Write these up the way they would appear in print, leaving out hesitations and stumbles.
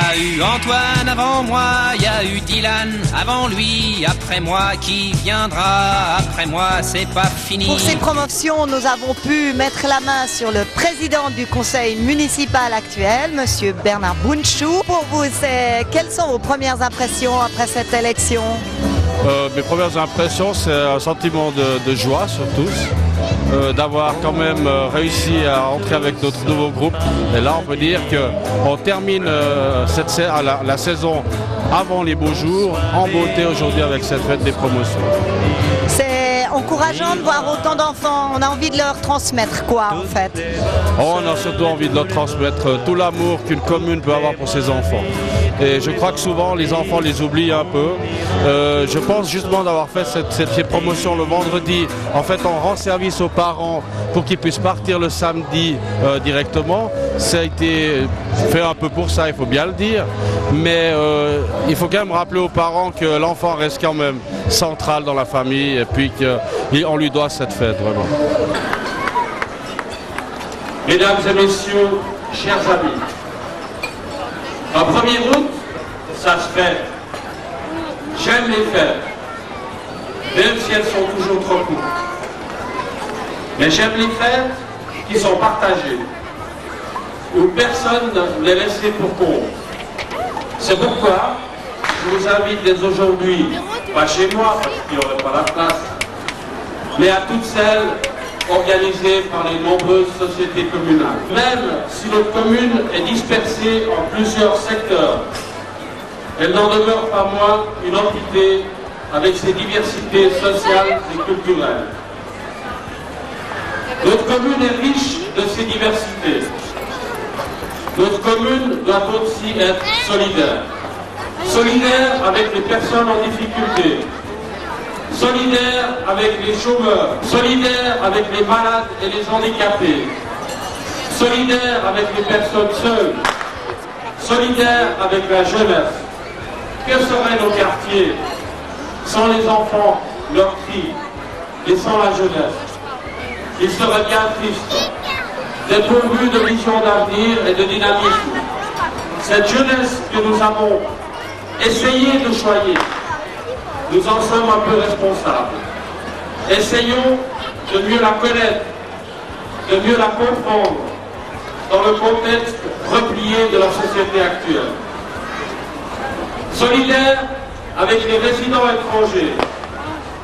a eu Antoine avant moi, il y a eu Dylan avant lui, après moi qui viendra, après moi c'est pas fini. Pour ces promotions, nous avons pu mettre la main sur le président du conseil municipal actuel, monsieur Bernard Bounchou. Pour vous, quelles sont vos premières impressions après cette élection? Mes premières impressions, c'est un sentiment de joie surtout, d'avoir quand même réussi à entrer avec notre nouveau groupe. Et là, on peut dire qu'on termine la saison avant les beaux jours, en beauté aujourd'hui avec cette fête des promotions. C'est encourageant de voir autant d'enfants, on a envie de leur transmettre quoi en fait? On a surtout envie de leur transmettre tout l'amour qu'une commune peut avoir pour ses enfants. Et je crois que souvent les enfants les oublient un peu. Je pense justement d'avoir fait cette promotion le vendredi. En fait, on rend service aux parents pour qu'ils puissent partir le samedi directement. Ça a été fait un peu pour ça, il faut bien le dire. Mais il faut quand même rappeler aux parents que l'enfant reste quand même central dans la famille et puis qu'on lui doit cette fête, vraiment. Mesdames et messieurs, chers amis, un 1er août, ça se fait. J'aime les fêtes, même si elles sont toujours trop courtes. Mais j'aime les fêtes qui sont partagées, où personne n'est laissé pour compte. C'est pourquoi je vous invite dès aujourd'hui, pas chez moi parce qu'il n'y aurait pas la place, mais à toutes celles organisées par les nombreuses sociétés communales. Même si notre commune est dispersée en plusieurs secteurs, elle n'en demeure pas moins une entité avec ses diversités sociales et culturelles. Notre commune est riche de ses diversités. Notre commune doit aussi être solidaire. Solidaire avec les personnes en difficulté. Solidaire avec les chômeurs. Solidaire avec les malades et les handicapés. Solidaire avec les personnes seules. Solidaire avec la jeunesse. Que seraient nos quartiers sans les enfants, leurs cris, et sans la jeunesse? Il serait bien triste d'être pourvu de vision d'avenir et de dynamisme. Cette jeunesse que nous avons essayé de choyer, nous en sommes un peu responsables. Essayons de mieux la connaître, de mieux la comprendre dans le contexte replié de la société actuelle. Solidaire avec les résidents étrangers,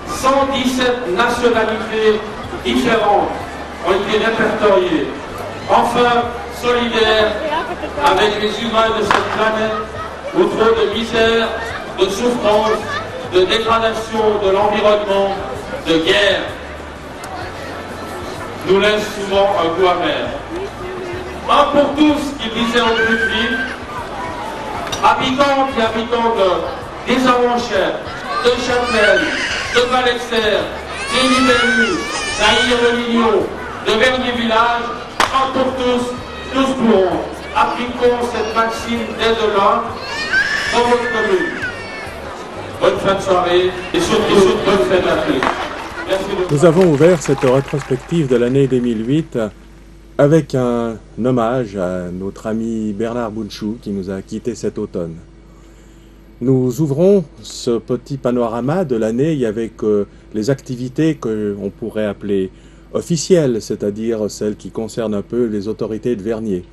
117 nationalités différentes ont été répertoriées. Enfin, solidaire avec les humains de cette planète où trop de misère, de souffrance, de dégradation de l'environnement, de guerre nous laisse souvent un goût amer. Un pour tous, qui disait au plus vite, habitants et habitants des Avanchères, de Châtel, de Valexer, d'Élie-Bellu, d'Aïr-le-Lignon, de Vernier-Village, un pour tous, tous pourront. Appliquons cette maxime dès demain dans votre commune. Bonne fin de soirée et surtout bonne fête à tous. Merci beaucoup. Nous avons ouvert cette rétrospective de l'année 2008 avec un hommage à notre ami Bernard Bounchou qui nous a quittés cet automne. Nous ouvrons ce petit panorama de l'année avec les activités qu'on pourrait appeler officielles, c'est-à-dire celles qui concernent un peu les autorités de Vernier.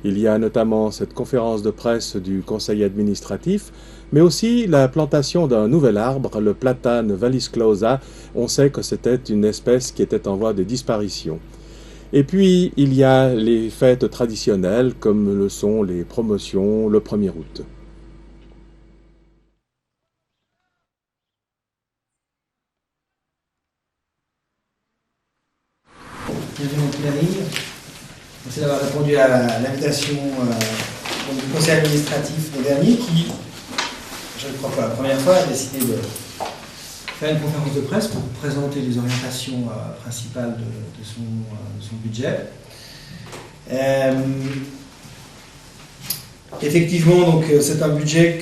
Il y a notamment cette conférence de presse du conseil administratif, mais aussi la plantation d'un nouvel arbre, le platane Vallis clausa. On sait que c'était une espèce qui était en voie de disparition. Et puis, il y a les fêtes traditionnelles, comme le sont les promotions le 1er août. Bienvenue en Pyrénées. Merci d'avoir répondu à l'invitation du conseil administratif de Vernier qui, je ne crois pas la première fois, a décidé de faire une conférence de presse pour présenter les orientations principales de son budget. Effectivement, donc, c'est un budget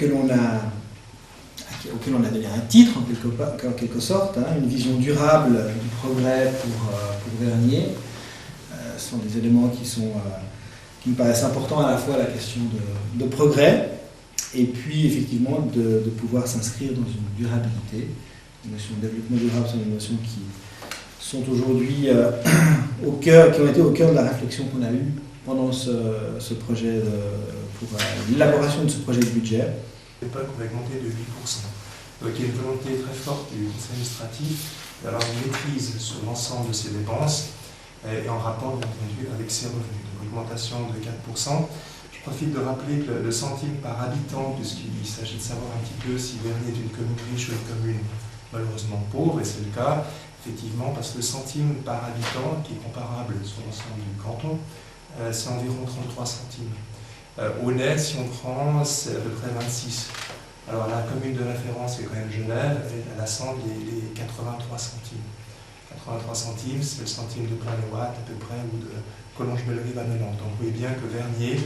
auquel on a donné un titre, en quelque sorte, hein, une vision durable du progrès pour Vernier. Ce sont des éléments qui me paraissent importants, à la fois la question de progrès, et puis effectivement de pouvoir s'inscrire dans une durabilité. Les notions de développement durable sont des notions qui sont aujourd'hui au cœur, qui ont été au cœur de la réflexion qu'on a eue pendant ce projet, pour l'élaboration de ce projet de budget. À l'époque, on va augmenter de 8%. Donc il y a une volonté très forte du conseil administratif d'avoir une maîtrise sur l'ensemble de ses dépenses et en rapport, bien entendu, avec ses revenus. Donc augmentation de 4%. Je profite de rappeler que le centime par habitant, puisqu'il s'agit de savoir un petit peu si Vernier est une commune riche ou une commune malheureusement pauvre, et c'est le cas, effectivement, parce que le centime par habitant, qui est comparable sur l'ensemble du canton, c'est environ 33 centimes. Au net, si on prend, c'est à peu près 26. Alors la commune de référence est quand même Genève, et elle assemble les 83 centimes. 83 centimes, c'est le centime de Plain-les-Ouates à peu près, ou de Collonges-Bellerive-Vaneland. Donc vous voyez bien que Vernier,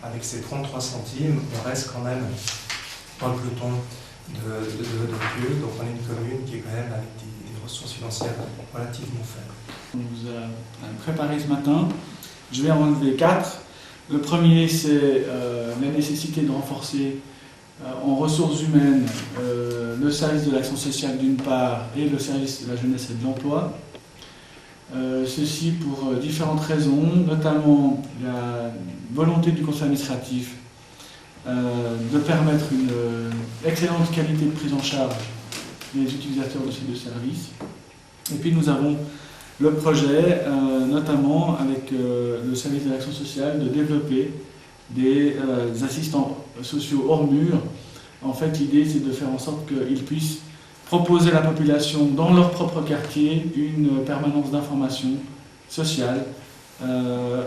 avec ses 33 centimes, on reste quand même dans le peloton de Pieux. Donc on est une commune qui est quand même avec des ressources financières relativement faibles. On vous a préparé ce matin. Je vais en enlever 4. Le premier, c'est la nécessité de renforcer en ressources humaines le service de l'action sociale d'une part et le service de la jeunesse et de l'emploi. Ceci pour différentes raisons, notamment la volonté du conseil administratif de permettre une excellente qualité de prise en charge des utilisateurs de ces deux services. Et puis nous avons le projet, notamment avec le service de l'action sociale, de développer des assistants sociaux hors mur. En fait, l'idée, c'est de faire en sorte qu'ils puissent proposer à la population, dans leur propre quartier, une permanence d'information sociale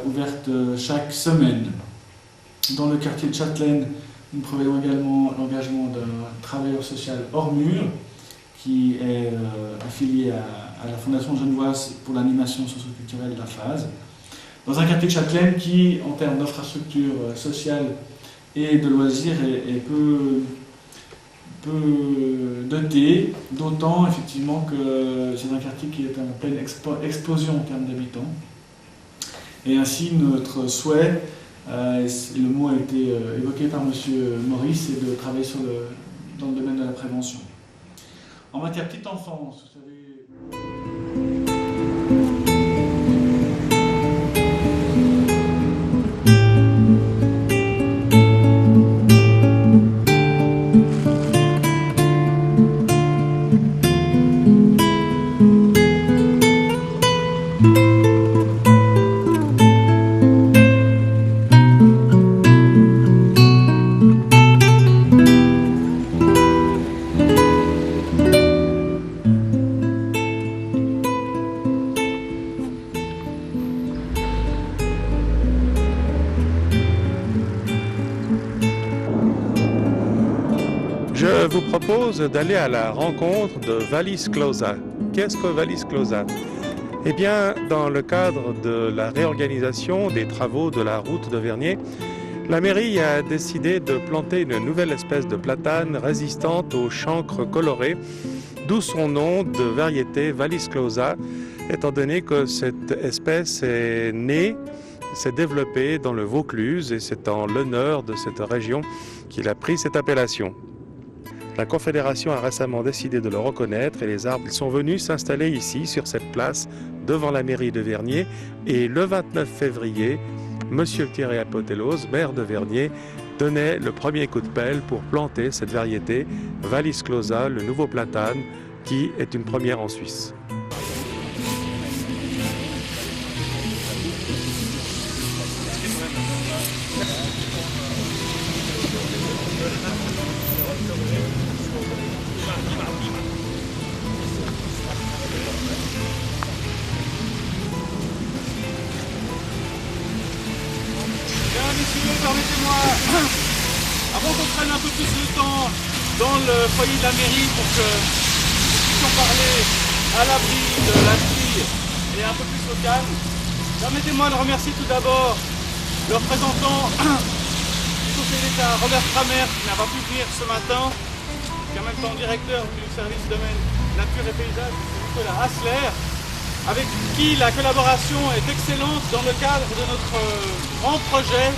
ouverte chaque semaine. Dans le quartier de Châtelaine, nous prévoyons également l'engagement d'un travailleur social hors mur, qui est affilié à la Fondation Genevoise pour l'animation socio-culturelle de la phase. Dans un quartier de Châtelaine qui, en termes d'infrastructures sociales et de loisirs, est peu doté, d'autant effectivement que c'est un quartier qui est en pleine explosion en termes d'habitants. Et ainsi, notre souhait, le mot a été évoqué par M. Maurice, c'est de travailler dans le domaine de la prévention. En matière petite enfance, vous savez... Je vous propose d'aller à la rencontre de Wallis Closa. Qu'est-ce que Wallis Closa? Eh bien, dans le cadre de la réorganisation des travaux de la route de Vernier, la mairie a décidé de planter une nouvelle espèce de platane résistante aux chancres colorés, d'où son nom de variété Wallis Closa, étant donné que cette espèce est née, s'est développée dans le Vaucluse et c'est en l'honneur de cette région qu'il a pris cette appellation. La Confédération a récemment décidé de le reconnaître et les arbres sont venus s'installer ici, sur cette place, devant la mairie de Vernier. Et le 29 février, M. Thierry Apotelos, maire de Vernier, donnait le premier coup de pelle pour planter cette variété Wallis Closa, le nouveau platane, qui est une première en Suisse. Messieurs, permettez-moi, avant qu'on prenne un peu plus de temps dans le foyer de la mairie pour que nous puissions parler à l'abri de la pluie et un peu plus au calme, permettez-moi de remercier tout d'abord le représentant du Conseil d'État, Robert Kramer, qui n'a pas pu venir ce matin, qui est en même temps directeur du service domaine nature et paysage, Nicolas Hassler, avec qui la collaboration est excellente dans le cadre de notre grand projet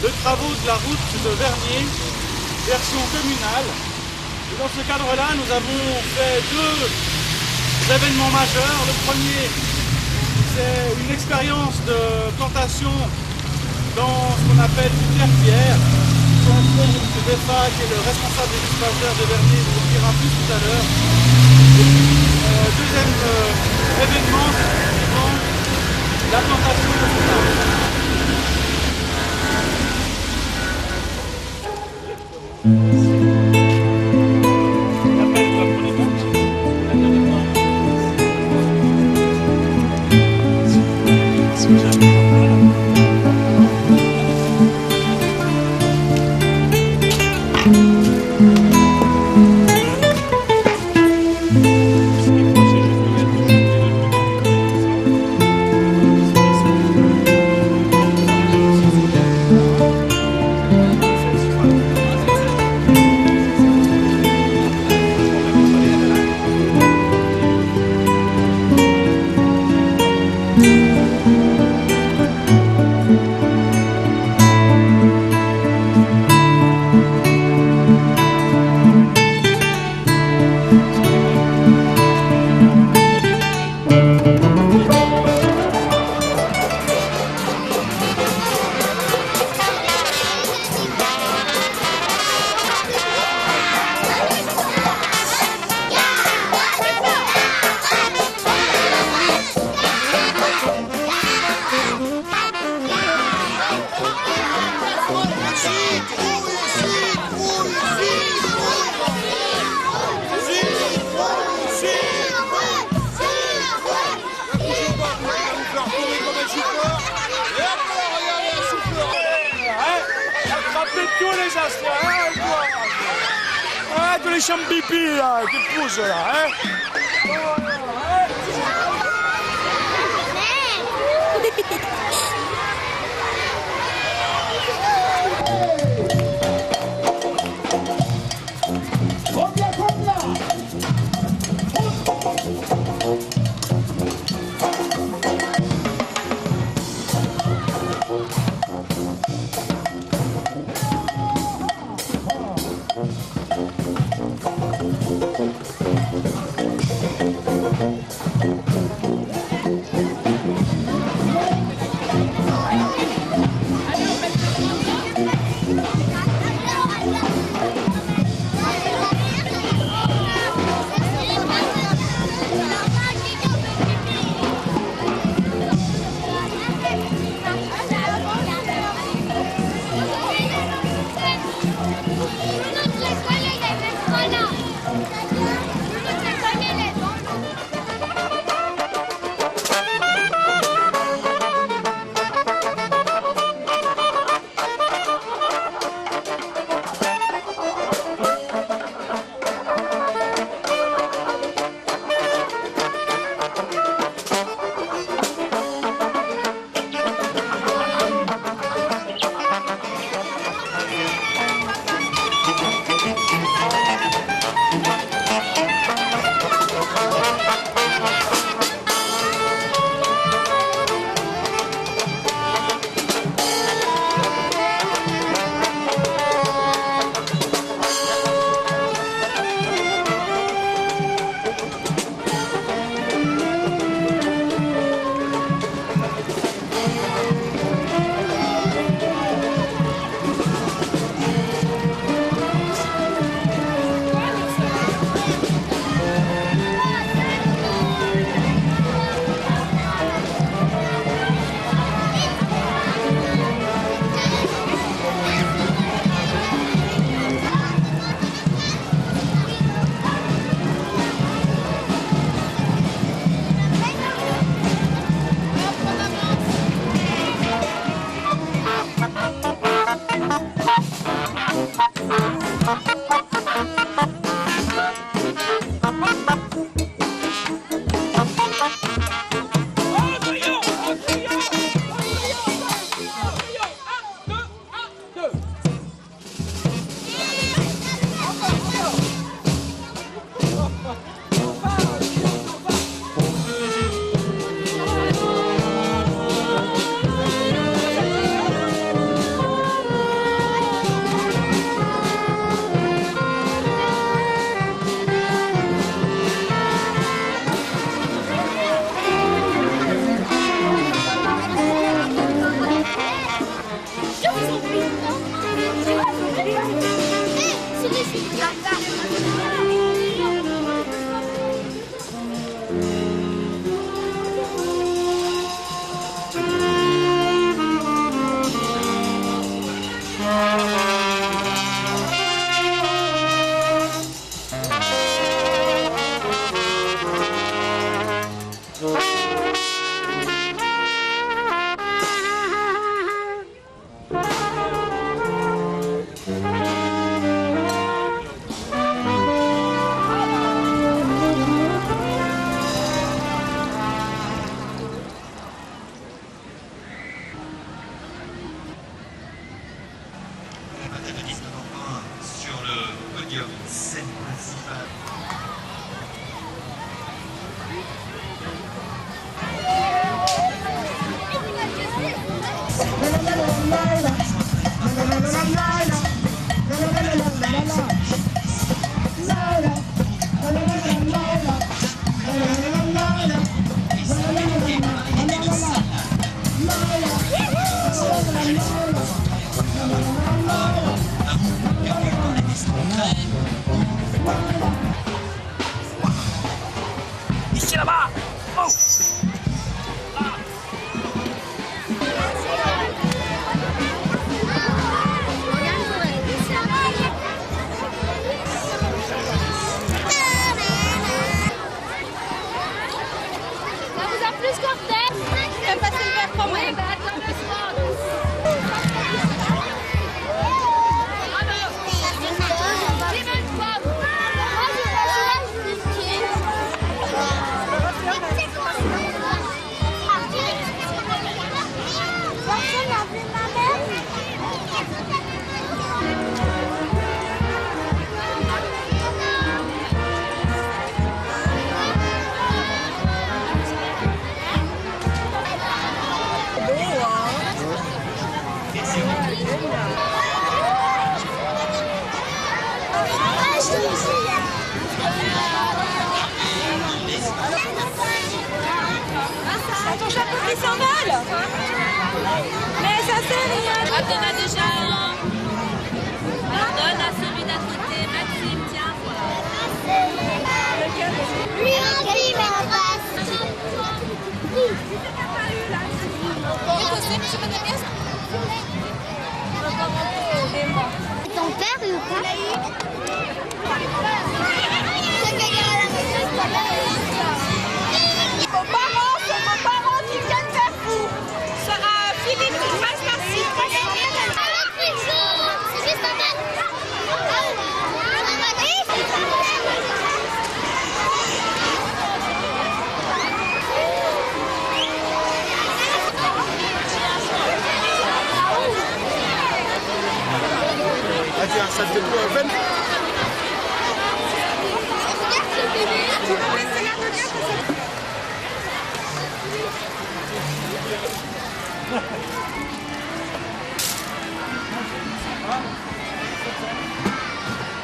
de travaux de la route de Vernier, version communale. Et dans ce cadre-là, nous avons fait deux événements majeurs. Le premier, c'est une expérience de plantation dans ce qu'on appelle du terre-pierre. M. Beffa, qui est le responsable des dispatcheurs de Vernier, vous en dira plus tout à l'heure. Et puis, deuxième événement, c'est la plantation de ce tous les assoirs, tous les champipi là, qui poussent là, s'emballe. Mais ça sert rien. Ah, t'en as déjà un. Alors donne à celui d'à côté. Maxime, tiens. Lui aussi, mais on passe. Ton père ou pas? Vos parents qui viennent faire vous. Philippe, tu passes par-ci. C'est juste un match. Ça te fait quoi, peine?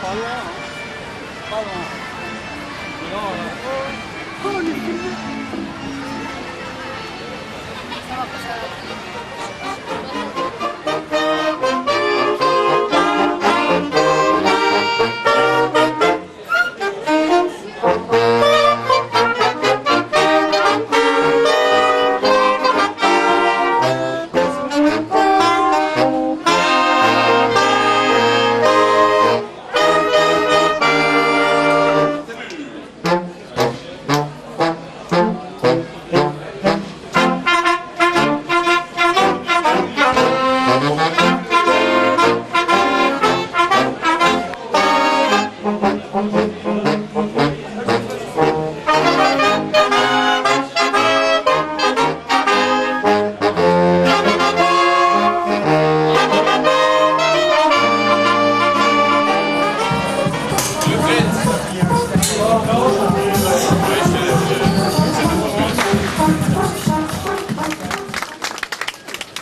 Pas loin, hein. Pas loin. Non, oh, il est filmé.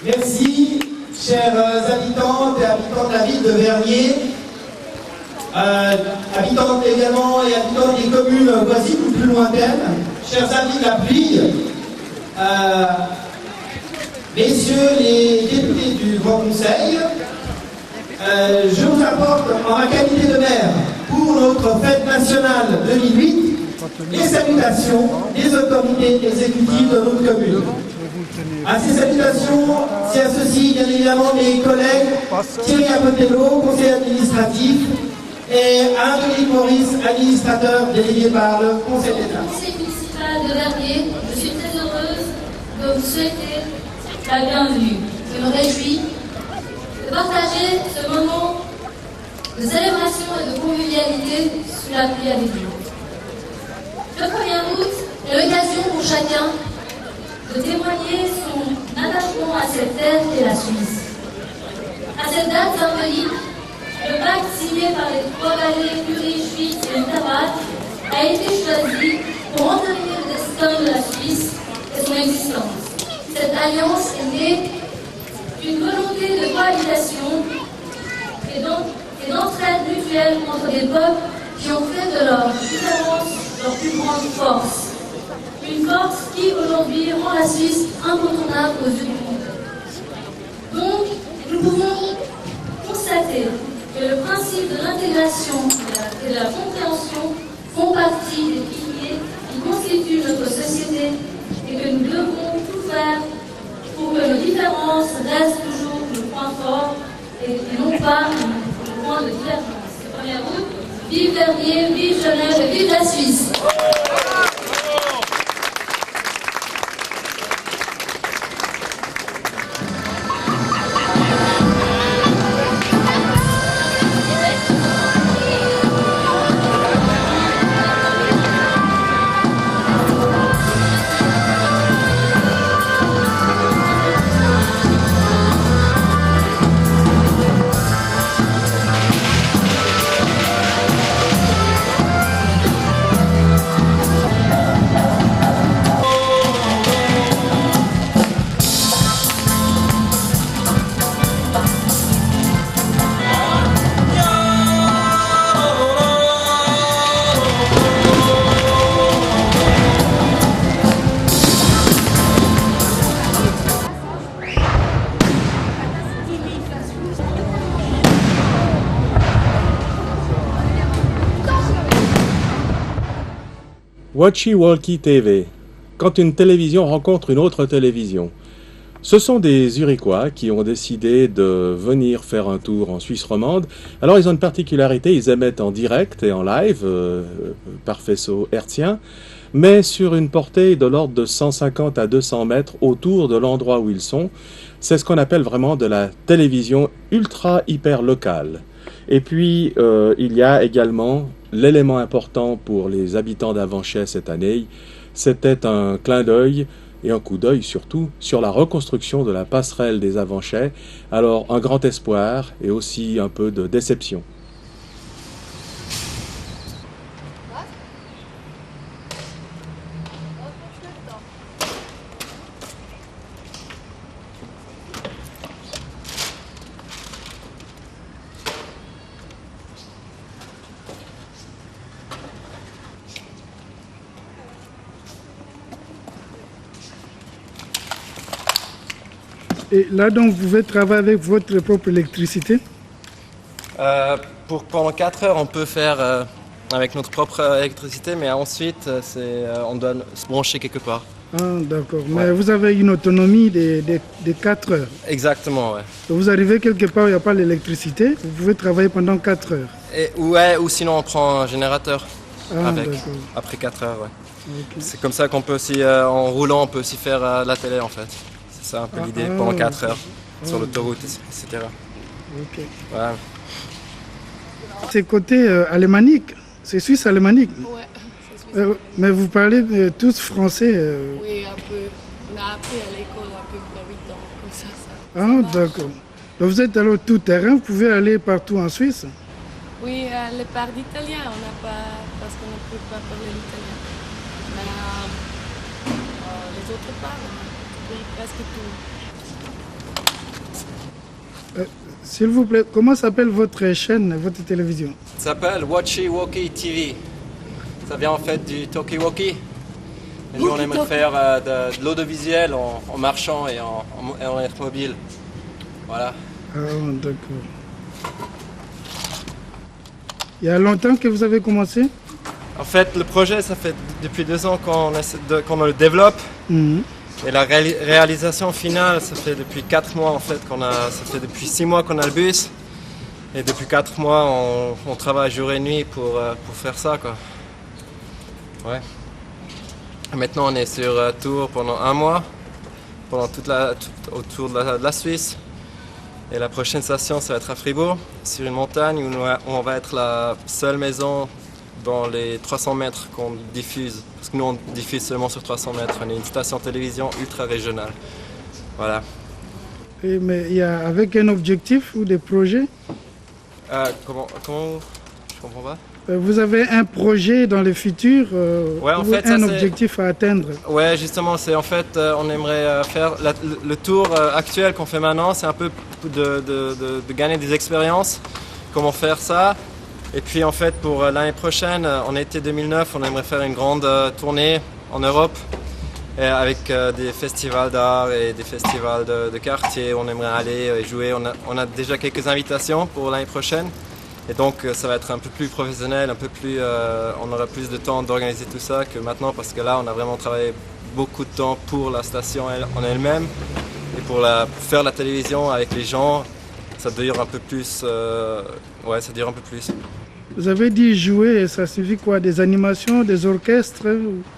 Merci, chers habitantes et habitants de la ville de Vernier, habitantes également et habitants des communes voisines ou plus lointaines, chers amis de la pluie, messieurs les députés du Grand Conseil, je vous apporte en ma qualité de maire pour notre fête nationale 2008 les salutations des autorités exécutives de notre commune. À ces salutations s'y associent bien évidemment mes collègues Thierry Apotello, conseiller administratif, et Alain-Dominique Maurice, administrateur délégué par le Conseil d'État. Conseil municipal de Vernier, je suis très heureuse de vous souhaiter la bienvenue. Je me réjouis de partager ce moment de célébration et de convivialité sous la pluie avec vous. Le 1er août est l'occasion pour chacun de témoigner son attachement à cette terre qu'est la Suisse. À cette date symbolique, le pacte signé par les trois vallées, Uri, Schwyz et Unterwald, a été choisi pour entériner le destin de la Suisse et son existence. Cette alliance est née d'une volonté de cohabitation et d'entraide mutuelle entre des peuples qui ont fait de leur différence leur plus grande force. Une force qui aujourd'hui rend la Suisse incontournable aux yeux du monde. Donc, nous pouvons constater que le principe de l'intégration et de la compréhension font partie des piliers qui constituent notre société et que nous devons tout faire pour que nos différences restent toujours nos points forts et non pas nos points de divergence. Le 1er août, vive Vernier, vive Genève et vive la Suisse! Watchy-Walkie TV, quand une télévision rencontre une autre télévision. Ce sont des Zurichois qui ont décidé de venir faire un tour en Suisse romande. Alors ils ont une particularité, ils émettent en direct et en live, par faisceau hertzien, mais sur une portée de l'ordre de 150 à 200 mètres autour de l'endroit où ils sont. C'est ce qu'on appelle vraiment de la télévision ultra-hyper locale. Et puis, il y a également l'élément important pour les habitants d'Avanchais cette année, c'était un clin d'œil et un coup d'œil surtout sur la reconstruction de la passerelle des Avanchais. Alors, un grand espoir et aussi un peu de déception. Et là, donc, vous pouvez travailler avec votre propre électricité? Pendant 4 heures, on peut faire avec notre propre électricité, mais ensuite, on doit se brancher quelque part. Ah, d'accord. Mais vous avez une autonomie de 4 heures? Exactement, ouais. Donc, vous arrivez quelque part où il n'y a pas l'électricité, vous pouvez travailler pendant 4 heures? Ou sinon on prend un générateur après 4 heures, ouais. Okay. C'est comme ça qu'on peut aussi, en roulant, on peut aussi faire la télé, en fait. C'est ça un peu l'idée, pendant 4 heures, sur l'autoroute, etc. Ok. Voilà. C'est côté alémanique, c'est suisse alémanique? Ouais, c'est suisse. Mais vous parlez tous français? Oui, un peu. On a appris à l'école à peu près 8 ans, comme ça. Ah, d'accord. Donc vous êtes alors tout terrain, vous pouvez aller partout en Suisse? Oui, les parts d'italien, on n'a pas, parce qu'on ne peut pas parler l'italien. Mais les autres parts, oui, presque tout. S'il vous plaît, comment s'appelle votre chaîne, votre télévision? Ça s'appelle Watchy-Walkie TV. Ça vient en fait du talkie-walkie. Et nous, on aimerait faire de l'audiovisuel en marchant et en automobile. Voilà. Ah, d'accord. Il y a longtemps que vous avez commencé? En fait, le projet, ça fait depuis 2 ans qu'on le développe. Et la réalisation finale, ça fait depuis 4 mois en fait ça fait depuis 6 mois qu'on a le bus. Et depuis 4 mois, on travaille jour et nuit pour faire ça, quoi. Ouais. Et maintenant, on est sur tour pendant 1 mois, autour de la Suisse. Et la prochaine station, ça va être à Fribourg, sur une montagne où on va être la seule maison dans les 300 mètres qu'on diffuse. Parce que nous, on diffuse seulement sur 300 mètres. On est une station de télévision ultra régionale. Voilà. Et mais il y a avec un objectif ou des projets? Comment je comprends pas. Vous avez un projet dans le futur ouais, en ou fait, un objectif à atteindre? Ouais, justement, c'est en fait, on aimerait faire le tour actuel qu'on fait maintenant, c'est un peu de gagner des expériences, comment faire ça. Et puis en fait, pour l'année prochaine, en été 2009, on aimerait faire une grande tournée en Europe avec des festivals d'art et des festivals de quartier. On aimerait aller et jouer. On a déjà quelques invitations pour l'année prochaine. Et donc ça va être un peu plus professionnel, on aura plus de temps d'organiser tout ça que maintenant, parce que là on a vraiment travaillé beaucoup de temps pour la station en elle-même et pour faire la télévision avec les gens, ça dure un peu plus. Ça dure un peu plus. Vous avez dit jouer, ça signifie quoi? Des animations, des orchestres?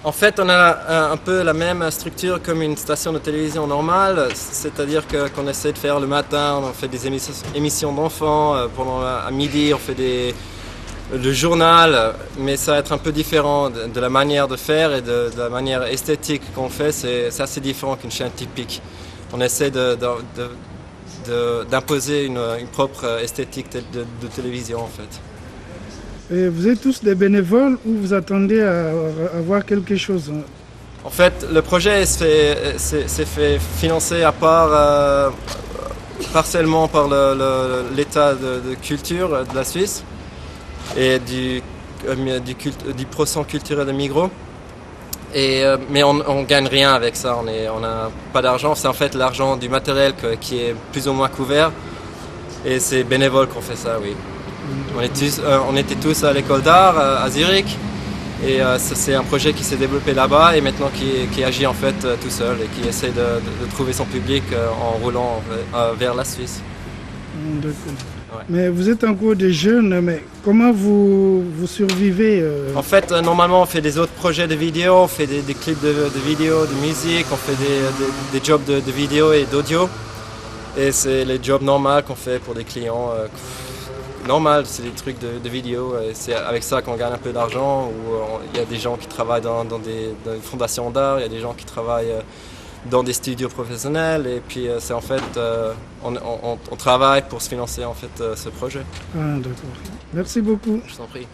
En fait, on a un peu la même structure comme une station de télévision normale, c'est-à-dire qu'on essaie de faire le matin, on fait des émissions d'enfants, à midi on fait le journal, mais ça va être un peu différent de la manière de faire et de la manière esthétique qu'on fait, c'est assez différent qu'une chaîne typique. On essaie d'imposer une propre esthétique de télévision en fait. Et vous êtes tous des bénévoles ou vous attendez à avoir quelque chose? En fait, le projet s'est fait financer à part partiellement par l'état de culture de la Suisse et du pro-centre culturel de Migros. Mais on gagne rien avec ça, on n'a pas d'argent, c'est en fait l'argent du matériel qui est plus ou moins couvert et c'est bénévole qu'on fait ça, oui. On était tous à l'école d'art à Zurich Et c'est un projet qui s'est développé là-bas et maintenant qui agit en fait tout seul et qui essaie de trouver son public en roulant vers la Suisse. D'accord. Ouais. Mais vous êtes encore des jeunes, mais comment vous survivez En fait, normalement, on fait des autres projets de vidéo, on fait des clips de vidéo, de musique, on fait des jobs de vidéo et d'audio. Et c'est les jobs normaux qu'on fait pour des clients. Normal, c'est des trucs de vidéo. Et c'est avec ça qu'on gagne un peu d'argent. Il y a des gens qui travaillent dans des fondations d'art, il y a des gens qui travaillent dans des studios professionnels. Et puis, c'est en fait, on travaille pour se financer en fait ce projet. Ah, d'accord. Merci beaucoup. Je t'en prie.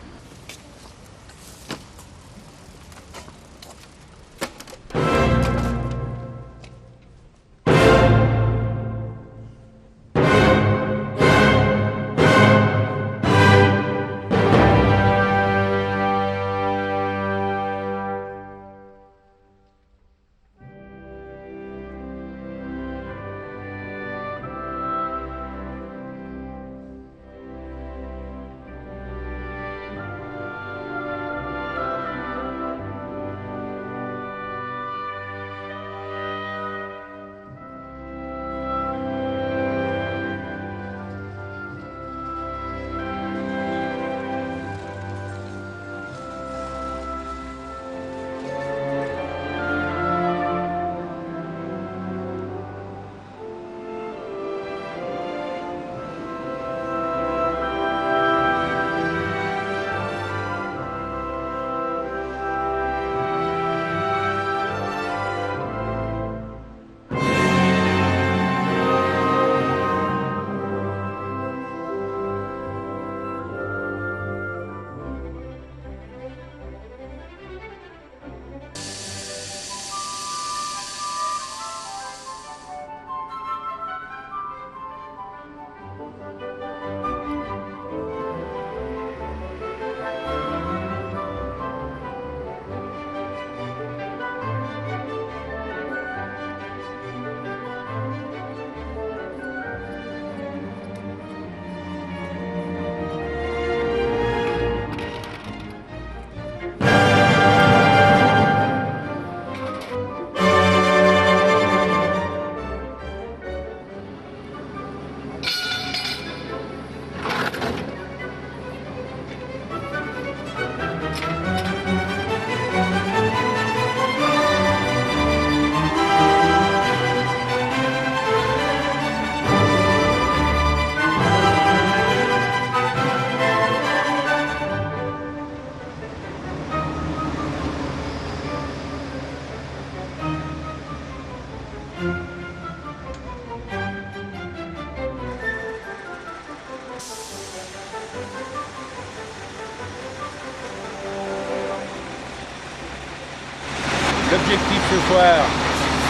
L'objectif ce soir,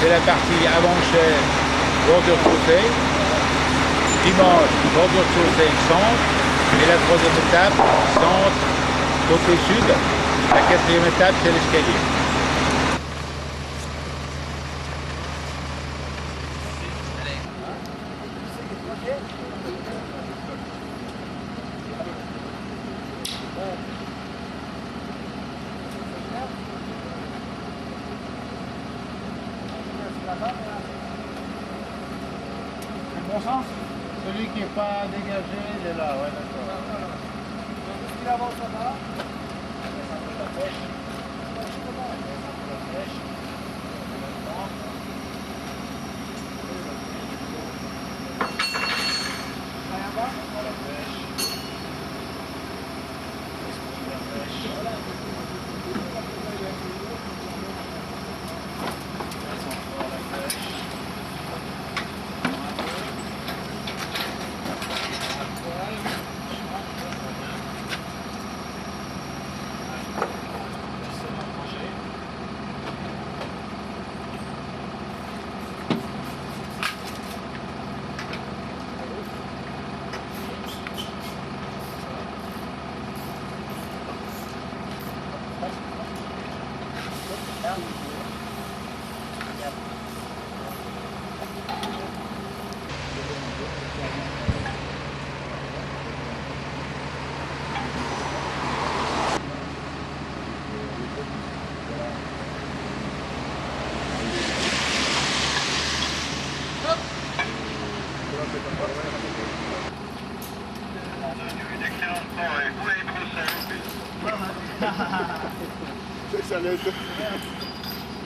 c'est la partie avant-chef, bordure chaussée. Dimanche, bordure chaussée centre. Et la troisième étape, centre, côté sud. La quatrième étape, c'est l'escalier. Bon sens. Celui qui n'est pas dégagé, il est là, ouais, d'accord. Donc, il avance là-bas. La flèche. La flèche. Rien bas. La flèche. La flèche.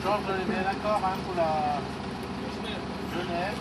Georges, on est bien d'accord hein, pour la Genève.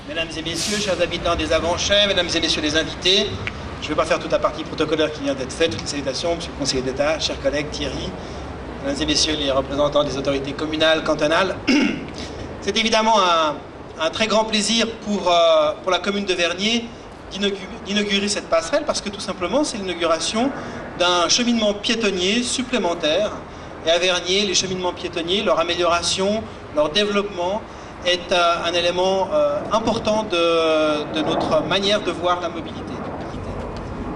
Mesdames et messieurs, chers habitants des Avranchais, mesdames et messieurs les invités, je ne vais pas faire toute la partie protocolaire qui vient d'être faite, toutes les salutations, monsieur le conseiller d'État, chers collègues, Thierry, mesdames et messieurs les représentants des autorités communales, cantonales. C'est évidemment un très grand plaisir pour la commune de Vernier d'inaugurer cette passerelle parce que tout simplement c'est l'inauguration d'un cheminement piétonnier supplémentaire. Et à Vernier, les cheminements piétonniers, leur amélioration, leur développement est un élément important de notre manière de voir la mobilité.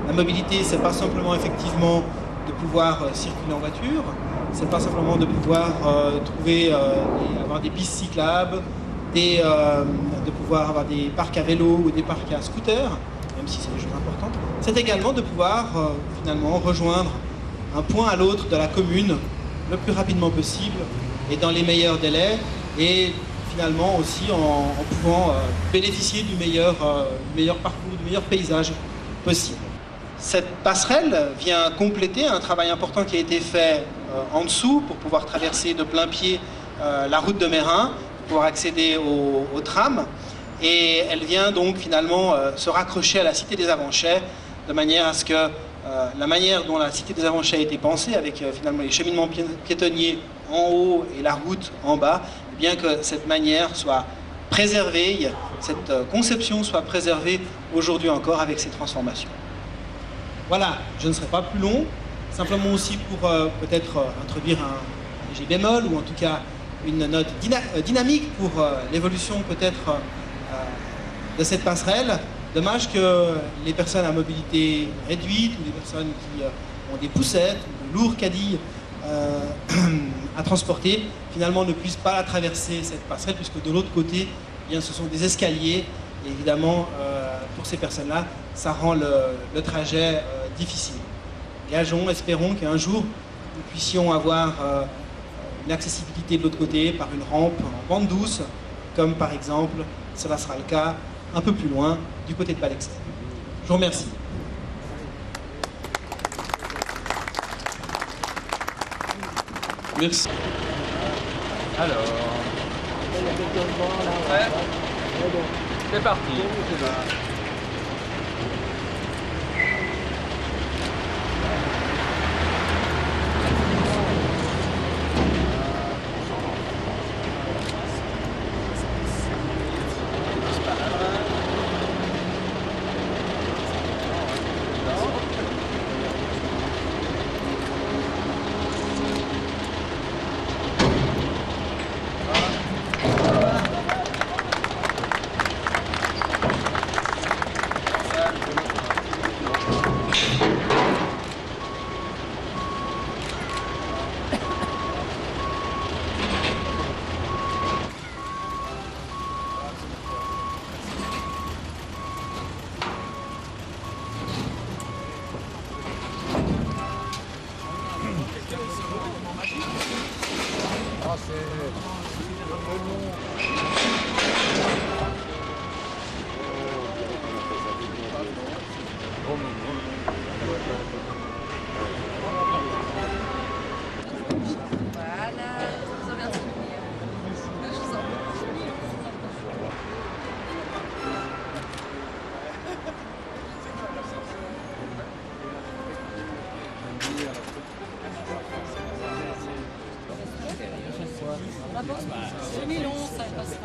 La mobilité, c'est pas simplement effectivement de pouvoir circuler en voiture, c'est pas simplement de pouvoir avoir des pistes cyclables, de pouvoir avoir des parcs à vélo ou des parcs à scooter, même si c'est des choses importantes. C'est également de pouvoir finalement rejoindre un point à l'autre de la commune le plus rapidement possible et dans les meilleurs délais et finalement aussi en pouvant bénéficier du meilleur parcours, du meilleur paysage possible. Cette passerelle vient compléter un travail important qui a été fait en dessous pour pouvoir traverser de plein pied la route de Meyrin, pour pouvoir accéder au tram. Et elle vient donc finalement se raccrocher à la Cité des Avranchais de manière à ce que la manière dont la Cité des Avranchais a été pensée, avec finalement les cheminements piétonniers en haut et la route en bas, bien que cette manière soit préservée, cette conception soit préservée aujourd'hui encore avec ces transformations. Voilà, je ne serai pas plus long, simplement aussi pour peut-être introduire un léger bémol ou en tout cas une note dynamique pour l'évolution peut-être de cette passerelle. Dommage que les personnes à mobilité réduite ou les personnes qui ont des poussettes ou de lourds caddies à transporter, finalement ne puissent pas traverser cette passerelle puisque de l'autre côté, eh bien, ce sont des escaliers et évidemment pour ces personnes-là, ça rend le trajet difficile. Gageons, espérons qu'un jour, nous puissions avoir une accessibilité de l'autre côté par une rampe en bande douce, comme par exemple, cela sera le cas un peu plus loin, du côté de Balexter. Je vous remercie. Merci. Alors, ouais. C'est parti. La bosse, 2011, ça est passé.